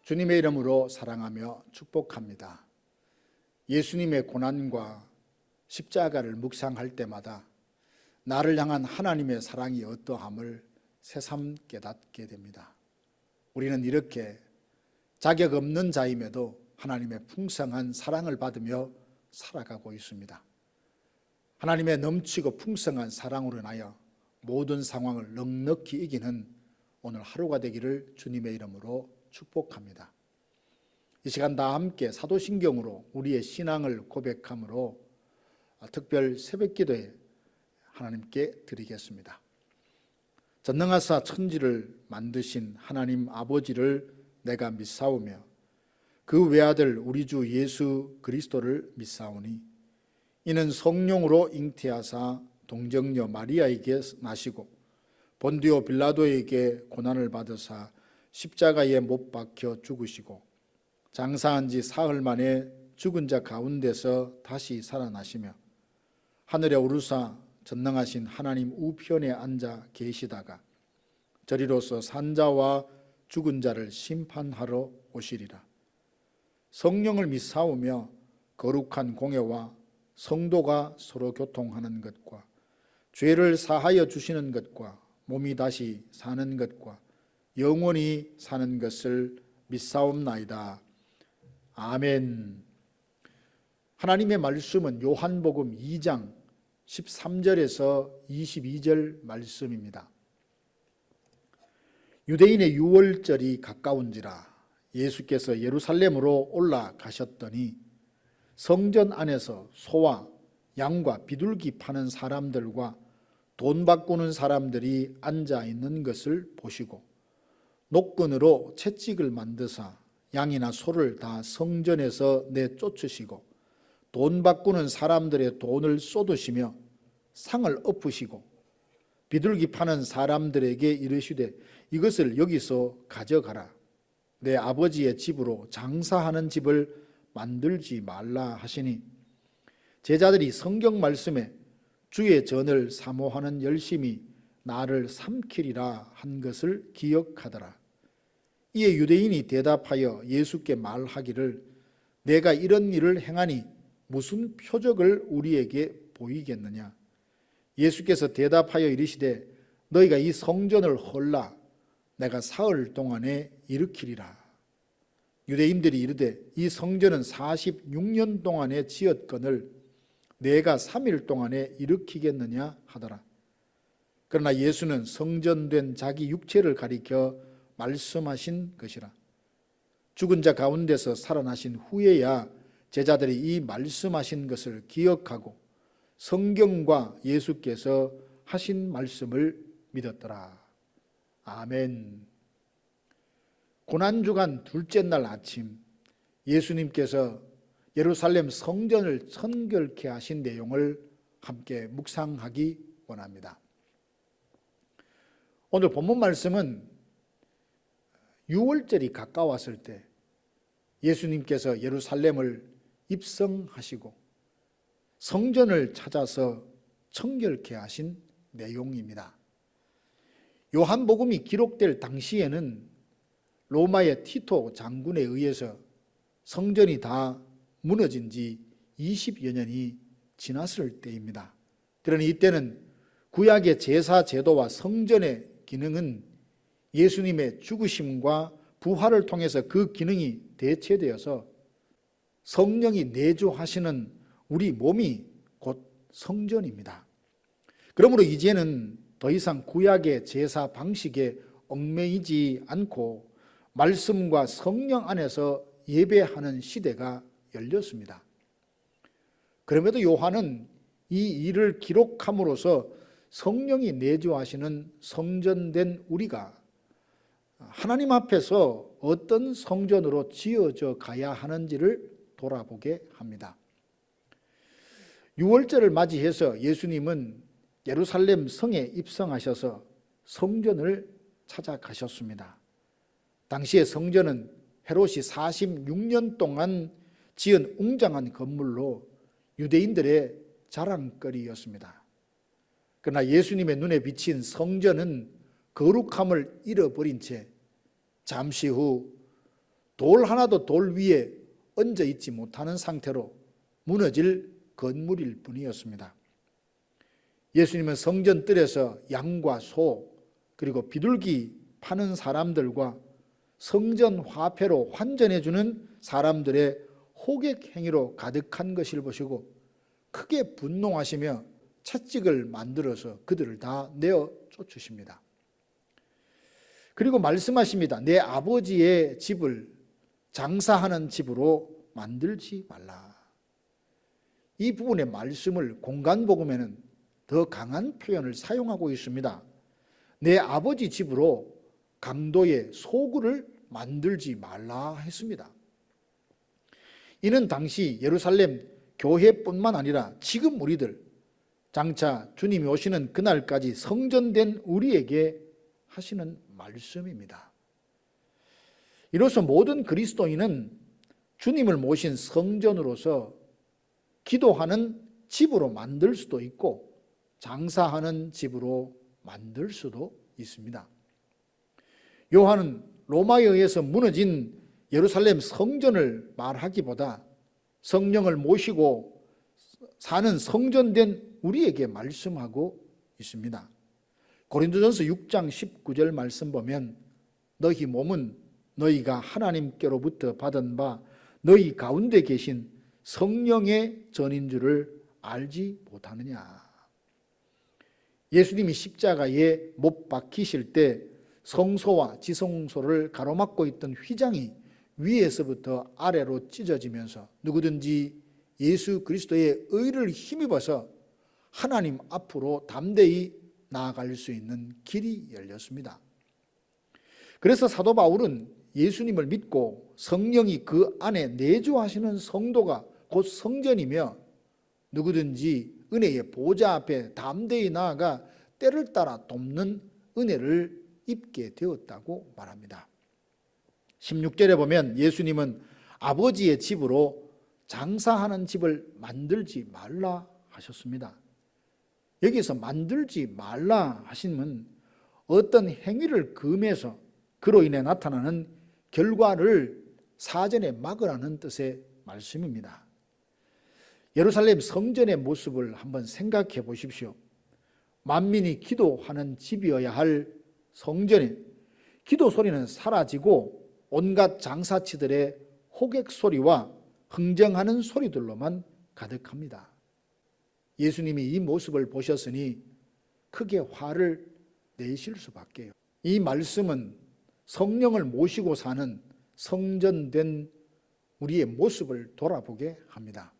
주님의 이름으로 사랑하며 축복합니다. 예수님의 고난과 십자가를 묵상할 때마다 나를 향한 하나님의 사랑이 어떠함을 새삼 깨닫게 됩니다. 우리는 이렇게 자격 없는 자임에도 하나님의 풍성한 사랑을 받으며 살아가고 있습니다. 하나님의 넘치고 풍성한 사랑으로 인하여 모든 상황을 넉넉히 이기는 오늘 하루가 되기를 주님의 이름으로 축복합니다. 이 시간 다 함께 사도신경으로 우리의 신앙을 고백함으로 특별 새벽기도에 하나님께 드리겠습니다. 전능하사 천지를 만드신 하나님 아버지를 내가 믿사오며 그 외아들 우리 주 예수 그리스도를 믿사오니 이는 성령으로 잉태하사 동정녀 마리아에게 나시고 본디오 빌라도에게 고난을 받으사 십자가에 못 박혀 죽으시고 장사한 지 사흘 만에 죽은 자 가운데서 다시 살아나시며 하늘에 오르사 전능하신 하나님 우편에 앉아 계시다가 저리로서 산자와 죽은 자를 심판하러 오시리라. 성령을 믿사오며 거룩한 공예와 성도가 서로 교통하는 것과 죄를 사하여 주시는 것과 몸이 다시 사는 것과 영원히 사는 것을 믿사옵나이다. 아멘. 하나님의 말씀은 요한복음 2장 13절에서 22절 말씀입니다. 유대인의 유월절이 가까운지라 예수께서 예루살렘으로 올라가셨더니 성전 안에서 소와 양과 비둘기 파는 사람들과 돈 바꾸는 사람들이 앉아 있는 것을 보시고 노끈으로 채찍을 만드사 양이나 소를 다 성전에서 내쫓으시고 돈 바꾸는 사람들의 돈을 쏟으시며 상을 엎으시고 비둘기 파는 사람들에게 이르시되 이것을 여기서 가져가라. 내 아버지의 집으로 장사하는 집을 만들지 말라 하시니 제자들이 성경 말씀에 주의 전을 사모하는 열심이 나를 삼키리라 한 것을 기억하더라. 이에 유대인이 대답하여 예수께 말하기를 내가 이런 일을 행하니 무슨 표적을 우리에게 보이겠느냐. 예수께서 대답하여 이르시되 너희가 이 성전을 헐라 내가 사흘 동안에 일으키리라. 유대인들이 이르되 이 성전은 46년 동안에 지었거늘 내가 3일 동안에 일으키겠느냐 하더라. 그러나 예수는 성전된 자기 육체를 가리켜 말씀하신 것이라. 죽은 자 가운데서 살아나신 후에야 제자들이 이 말씀하신 것을 기억하고 성경과 예수께서 하신 말씀을 믿었더라. 아멘. 고난주간 둘째 날 아침 예수님께서 예루살렘 성전을 성결케 하신 내용을 함께 묵상하기 원합니다. 오늘 본문 말씀은 유월절이 가까웠을 때 예수님께서 예루살렘을 입성하시고 성전을 찾아서 청결케 하신 내용입니다. 요한복음이 기록될 당시에는 로마의 티토 장군에 의해서 성전이 다 무너진 지 20여 년이 지났을 때입니다. 그러니 이때는 구약의 제사 제도와 성전의 기능은 예수님의 죽으심과 부활을 통해서 그 기능이 대체되어서 성령이 내주하시는 우리 몸이 곧 성전입니다. 그러므로 이제는 더 이상 구약의 제사 방식에 얽매이지 않고 말씀과 성령 안에서 예배하는 시대가 열렸습니다. 그럼에도 요한은 이 일을 기록함으로써 성령이 내주하시는 성전된 우리가 하나님 앞에서 어떤 성전으로 지어져 가야 하는지를 돌아보게 합니다. 유월절을 맞이해서 예수님은 예루살렘 성에 입성하셔서 성전을 찾아가셨습니다. 당시의 성전은 헤롯이 46년 동안 지은 웅장한 건물로 유대인들의 자랑거리였습니다. 그러나 예수님의 눈에 비친 성전은 거룩함을 잃어버린 채 잠시 후 돌 하나도 돌 위에 얹어 있지 못하는 상태로 무너질 건물일 뿐이었습니다. 예수님은 성전 뜰에서 양과 소 그리고 비둘기 파는 사람들과 성전 화폐로 환전해 주는 사람들의 호객 행위로 가득한 것을 보시고 크게 분노하시며 채찍을 만들어서 그들을 다 내어 쫓으십니다. 그리고 말씀하십니다. 내 아버지의 집을 장사하는 집으로 만들지 말라. 이 부분의 말씀을 공간복음에는 더 강한 표현을 사용하고 있습니다. 내 아버지 집으로 강도의 소굴을 만들지 말라 했습니다. 이는 당시 예루살렘 교회뿐만 아니라 지금 우리들 장차 주님이 오시는 그날까지 성전된 우리에게 하시는 말씀입니다. 이로써 모든 그리스도인은 주님을 모신 성전으로서 기도하는 집으로 만들 수도 있고 장사하는 집으로 만들 수도 있습니다. 요한은 로마에 의해서 무너진 예루살렘 성전을 말하기보다 성령을 모시고 사는 성전된 우리에게 말씀하고 있습니다. 고린도전서 6장 19절 말씀 보면 너희 몸은 너희가 하나님께로부터 받은 바 너희 가운데 계신 성령의 전인 줄을 알지 못하느냐. 예수님이 십자가에 못 박히실 때 성소와 지성소를 가로막고 있던 휘장이 위에서부터 아래로 찢어지면서 누구든지 예수 그리스도의 의를 힘입어서 하나님 앞으로 담대히 나아갈 수 있는 길이 열렸습니다. 그래서 사도 바울은 예수님을 믿고 성령이 그 안에 내주하시는 성도가 곧 성전이며 누구든지 은혜의 보좌 앞에 담대히 나아가 때를 따라 돕는 은혜를 입게 되었다고 말합니다. 16절에 보면 예수님은 아버지의 집으로 장사하는 집을 만들지 말라 하셨습니다. 여기서 만들지 말라 하시면 어떤 행위를 금해서 그로 인해 나타나는 결과를 사전에 막으라는 뜻의 말씀입니다. 예루살렘 성전의 모습을 한번 생각해 보십시오. 만민이 기도하는 집이어야 할 성전에 기도 소리는 사라지고 온갖 장사치들의 호객 소리와 흥정하는 소리들로만 가득합니다. 예수님이 이 모습을 보셨으니 크게 화를 내실 수밖에요. 이 말씀은 성령을 모시고 사는 성전된 우리의 모습을 돌아보게 합니다.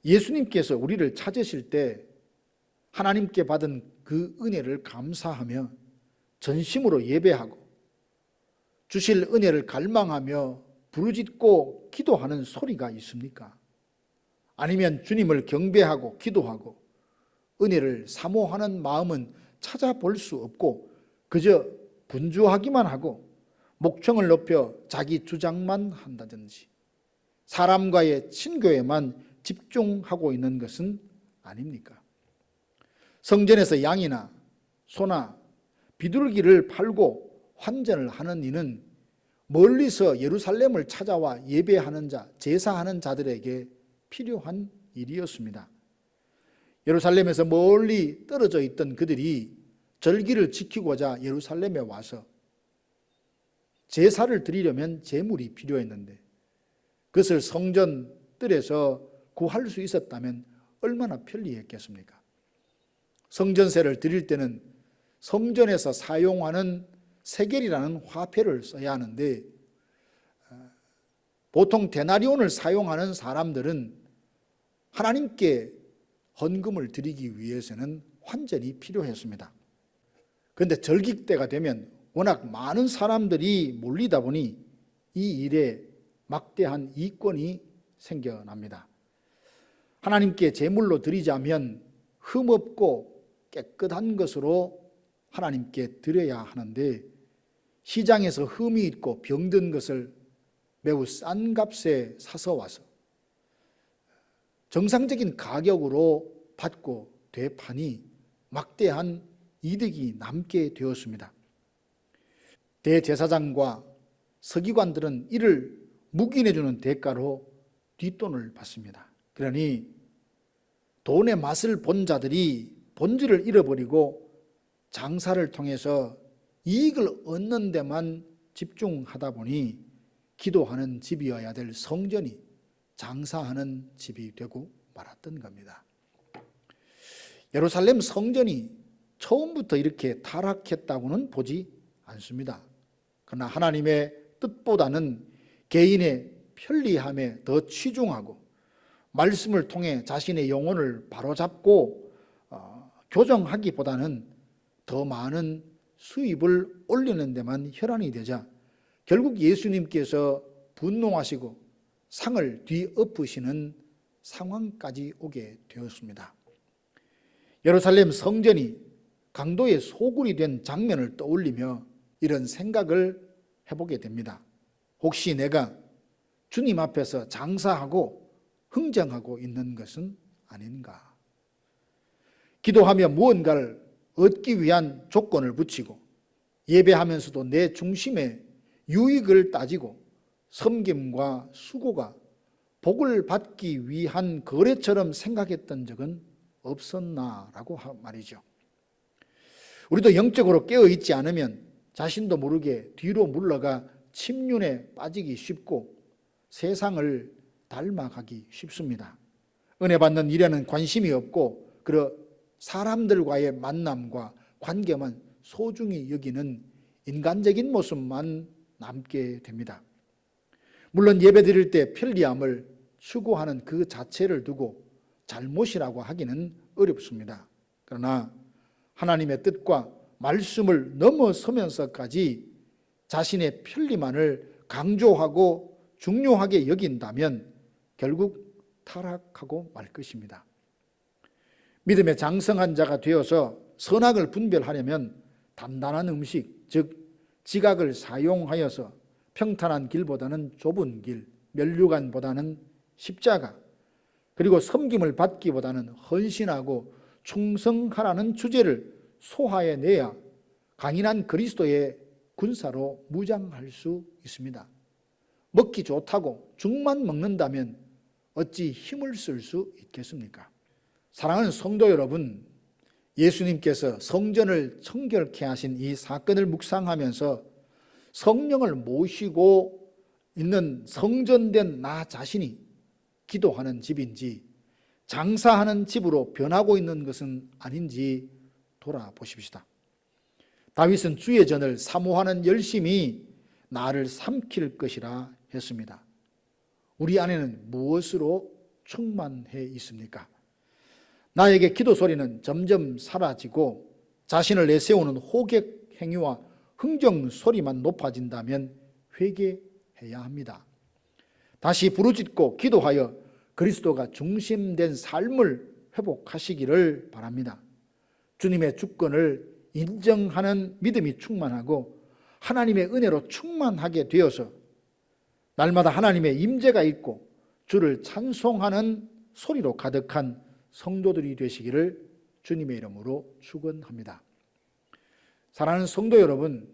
예수님께서 우리를 찾으실 때 하나님께 받은 그 은혜를 감사하며 전심으로 예배하고 주실 은혜를 갈망하며 부르짖고 기도하는 소리가 있습니까? 아니면 주님을 경배하고 기도하고 은혜를 사모하는 마음은 찾아볼 수 없고 그저 분주하기만 하고 목청을 높여 자기 주장만 한다든지 사람과의 친교에만 집중하고 있는 것은 아닙니까? 성전에서 양이나 소나 비둘기를 팔고 환전을 하는 이는 멀리서 예루살렘을 찾아와 예배하는 자, 제사하는 자들에게 필요한 일이었습니다. 예루살렘에서 멀리 떨어져 있던 그들이 절기를 지키고자 예루살렘에 와서 제사를 드리려면 제물이 필요했는데 그것을 성전 뜰에서 구할 수 있었다면 얼마나 편리했겠습니까? 성전세를 드릴 때는 성전에서 사용하는 세겔이라는 화폐를 써야 하는데 보통 데나리온을 사용하는 사람들은 하나님께 헌금을 드리기 위해서는 환전이 필요했습니다. 그런데 절기 때가 되면 워낙 많은 사람들이 몰리다 보니 이 일에 막대한 이권이 생겨납니다. 하나님께 제물로 드리자면 흠없고 깨끗한 것으로 하나님께 드려야 하는데 시장에서 흠이 있고 병든 것을 매우 싼 값에 사서 와서 정상적인 가격으로 받고 되파니 막대한 이득이 남게 되었습니다. 대제사장과 서기관들은 이를 묵인해주는 대가로 뒷돈을 받습니다. 그러니 돈의 맛을 본 자들이 본질을 잃어버리고 장사를 통해서 이익을 얻는 데만 집중하다 보니 기도하는 집이어야 될 성전이 장사하는 집이 되고 말았던 겁니다. 예루살렘 성전이 처음부터 이렇게 타락했다고는 보지 않습니다. 그러나 하나님의 뜻보다는 개인의 편리함에 더 치중하고 말씀을 통해 자신의 영혼을 바로잡고 교정하기보다는 더 많은 수입을 올리는 데만 혈안이 되자 결국 예수님께서 분노하시고 상을 뒤엎으시는 상황까지 오게 되었습니다. 예루살렘 성전이 강도의 소굴이 된 장면을 떠올리며 이런 생각을 해보게 됩니다. 혹시 내가 주님 앞에서 장사하고 흥정하고 있는 것은 아닌가? 기도하며 무언가를 얻기 위한 조건을 붙이고 예배하면서도 내 중심에 유익을 따지고 섬김과 수고가 복을 받기 위한 거래처럼 생각했던 적은 없었나라고 말이죠. 우리도 영적으로 깨어있지 않으면 자신도 모르게 뒤로 물러가 침륜에 빠지기 쉽고 세상을 닮아가기 쉽습니다. 은혜 받는 일에는 관심이 없고 그러 사람들과의 만남과 관계만 소중히 여기는 인간적인 모습만 남게 됩니다. 물론 예배 드릴 때 편리함을 추구하는 그 자체를 두고 잘못이라고 하기는 어렵습니다. 그러나 하나님의 뜻과 말씀을 넘어서면서까지 자신의 편리만을 강조하고 중요하게 여긴다면 결국 타락하고 말 것입니다. 믿음의 장성한 자가 되어서 선악을 분별하려면 단단한 음식, 즉 지각을 사용하여서 평탄한 길보다는 좁은 길, 면류관보다는 십자가, 그리고 섬김을 받기보다는 헌신하고 충성하라는 주제를 소화해내야 강인한 그리스도의 군사로 무장할 수 있습니다. 먹기 좋다고 죽만 먹는다면 어찌 힘을 쓸 수 있겠습니까? 사랑하는 성도 여러분, 예수님께서 성전을 청결케 하신 이 사건을 묵상하면서 성령을 모시고 있는 성전된 나 자신이 기도하는 집인지 장사하는 집으로 변하고 있는 것은 아닌지 돌아보십시다. 다윗은 주의 전을 사모하는 열심이 나를 삼킬 것이라 했습니다. 우리 안에는 무엇으로 충만해 있습니까? 나에게 기도 소리는 점점 사라지고 자신을 내세우는 호객 행위와 흥정 소리만 높아진다면 회개해야 합니다. 다시 부르짖고 기도하여 그리스도가 중심된 삶을 회복하시기를 바랍니다. 주님의 주권을 인정하는 믿음이 충만하고 하나님의 은혜로 충만하게 되어서 날마다 하나님의 임재가 있고 주를 찬송하는 소리로 가득한 성도들이 되시기를 주님의 이름으로 축원합니다. 사랑하는 성도 여러분,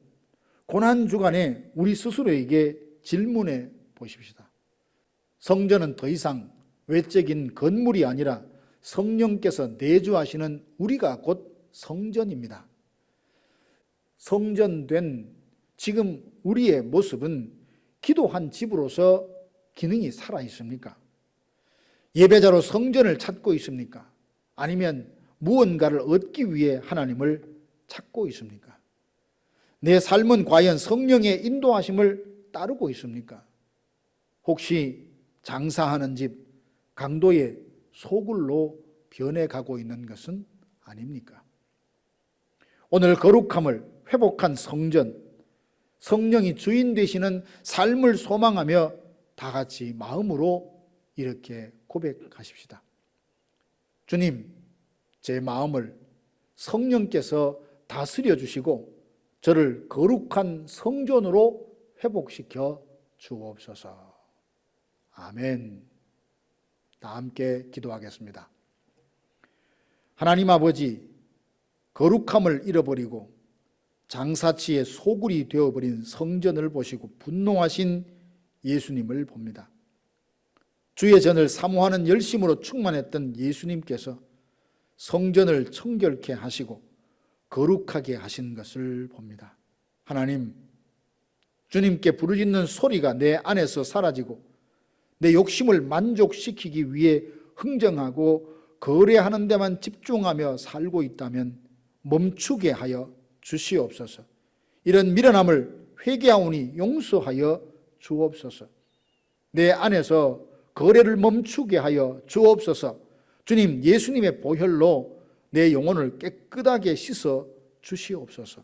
고난주간에 우리 스스로에게 질문해 보십시다. 성전은 더 이상 외적인 건물이 아니라 성령께서 내주하시는 우리가 곧 성전입니다. 성전된 지금 우리의 모습은 기도한 집으로서 기능이 살아 있습니까? 예배자로 성전을 찾고 있습니까? 아니면 무언가를 얻기 위해 하나님을 찾고 있습니까? 내 삶은 과연 성령의 인도하심을 따르고 있습니까? 혹시 장사하는 집, 강도의 소굴로 변해가고 있는 것은 아닙니까? 오늘 거룩함을 회복한 성전, 성령이 주인 되시는 삶을 소망하며 다 같이 마음으로 이렇게 고백하십시다. 주님, 제 마음을 성령께서 다스려 주시고 저를 거룩한 성전으로 회복시켜 주옵소서. 아멘. 다 함께 기도하겠습니다. 하나님 아버지, 거룩함을 잃어버리고 장사치의 소굴이 되어버린 성전을 보시고 분노하신 예수님을 봅니다. 주의 전을 사모하는 열심으로 충만했던 예수님께서 성전을 청결케 하시고 거룩하게 하신 것을 봅니다. 하나님, 주님께 부르짖는 소리가 내 안에서 사라지고 내 욕심을 만족시키기 위해 흥정하고 거래하는 데만 집중하며 살고 있다면 멈추게 하여 주시옵소서. 이런 미련함을 회개하오니 용서하여 주옵소서. 내 안에서 거래를 멈추게 하여 주옵소서. 주님, 예수님의 보혈로 내 영혼을 깨끗하게 씻어 주시옵소서.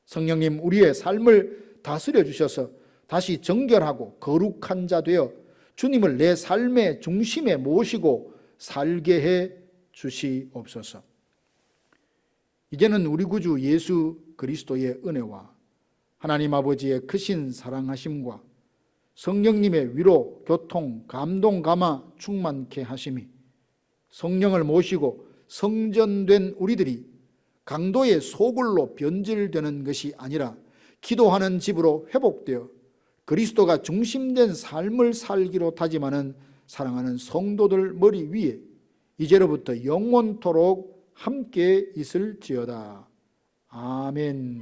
성령님, 우리의 삶을 다스려 주셔서 다시 정결하고 거룩한 자 되어 주님을 내 삶의 중심에 모시고 살게 해 주시옵소서. 이제는 우리 구주 예수 그리스도의 은혜와 하나님 아버지의 크신 사랑하심과 성령님의 위로, 교통, 감동, 감화 충만케 하심이 성령을 모시고 성전된 우리들이 강도의 소굴로 변질되는 것이 아니라 기도하는 집으로 회복되어 그리스도가 중심된 삶을 살기로 다짐하는 사랑하는 성도들 머리 위에 이제로부터 영원토록 함께 있을지어다. 아멘.